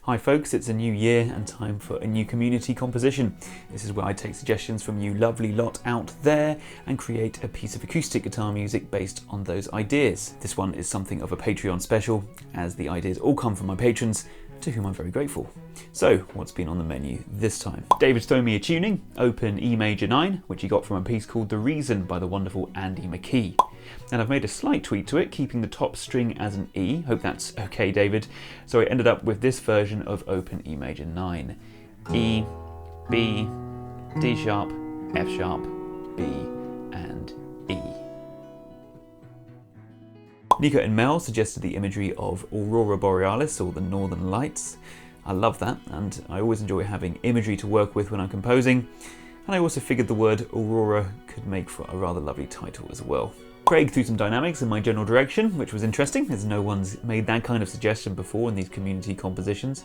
Hi folks, it's a new year and time for a new community composition. This is where I take suggestions from you lovely lot out there and create a piece of acoustic guitar music based on those ideas. This one is something of a Patreon special, as the ideas all come from my patrons, to whom I'm very grateful. So, what's been on the menu this time? David's thrown me a tuning, open E major 9, which he got from a piece called The Reason by the wonderful Andy McKee. And I've made a slight tweak to it, keeping the top string as an E. Hope that's okay, David. So I ended up with this version of open E major 9. E, B, D sharp, F sharp, B, and E. Nico and Mel suggested the imagery of Aurora Borealis, or the Northern Lights. I love that, and I always enjoy having imagery to work with when I'm composing. And I also figured the word Aurora could make for a rather lovely title as well. Craig threw some dynamics in my general direction, which was interesting, as no one's made that kind of suggestion before in these community compositions.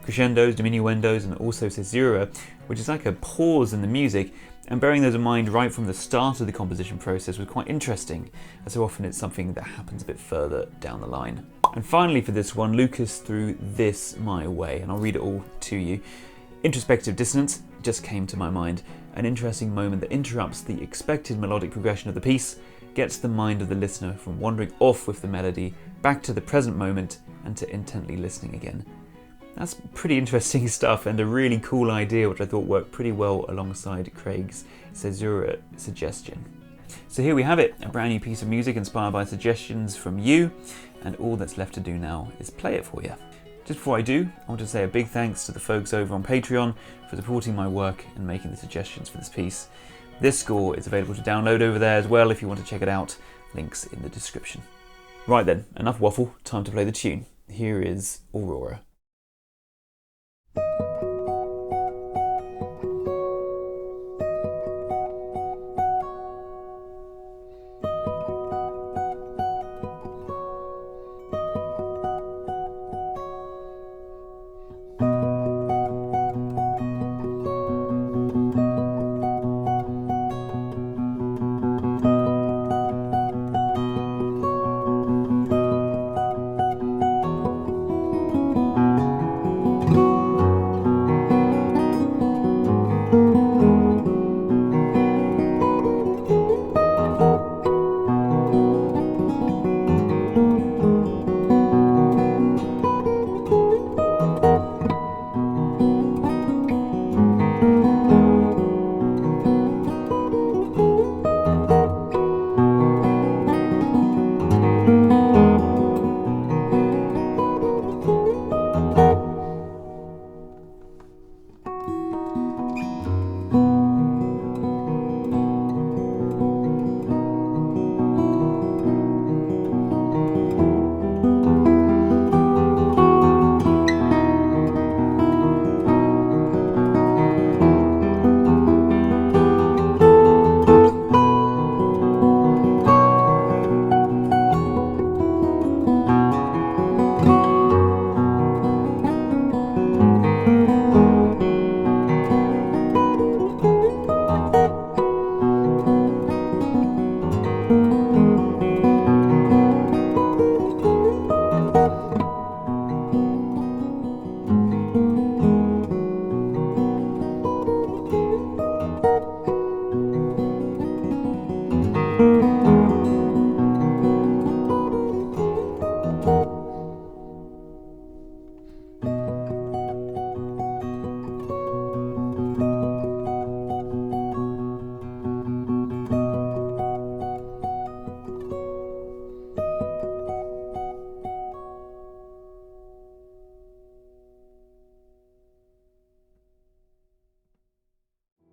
Crescendos, diminuendos, and also caesura, which is like a pause in the music, and bearing those in mind right from the start of the composition process was quite interesting, as so often it's something that happens a bit further down the line. And finally for this one, Lukas threw this my way, and I'll read it all to you. Introspective dissonance just came to my mind, an interesting moment that interrupts the expected melodic progression of the piece, gets the mind of the listener from wandering off with the melody back to the present moment and to intently listening again. That's pretty interesting stuff and a really cool idea, which I thought worked pretty well alongside Craig's caesura suggestion. So here we have it, a brand new piece of music inspired by suggestions from you, and all that's left to do now is play it for you. Just before I do, I want to say a big thanks to the folks over on Patreon for supporting my work and making the suggestions for this piece. This score is available to download over there as well if you want to check it out. Links in the description. Right then, enough waffle, time to play the tune. Here is Aurora.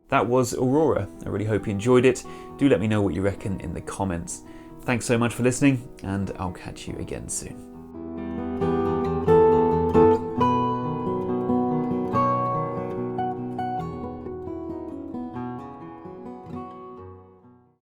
That was Aurora. I really hope you enjoyed it. Do let me know what you reckon in the comments. Thanks so much for listening, and I'll catch you again soon.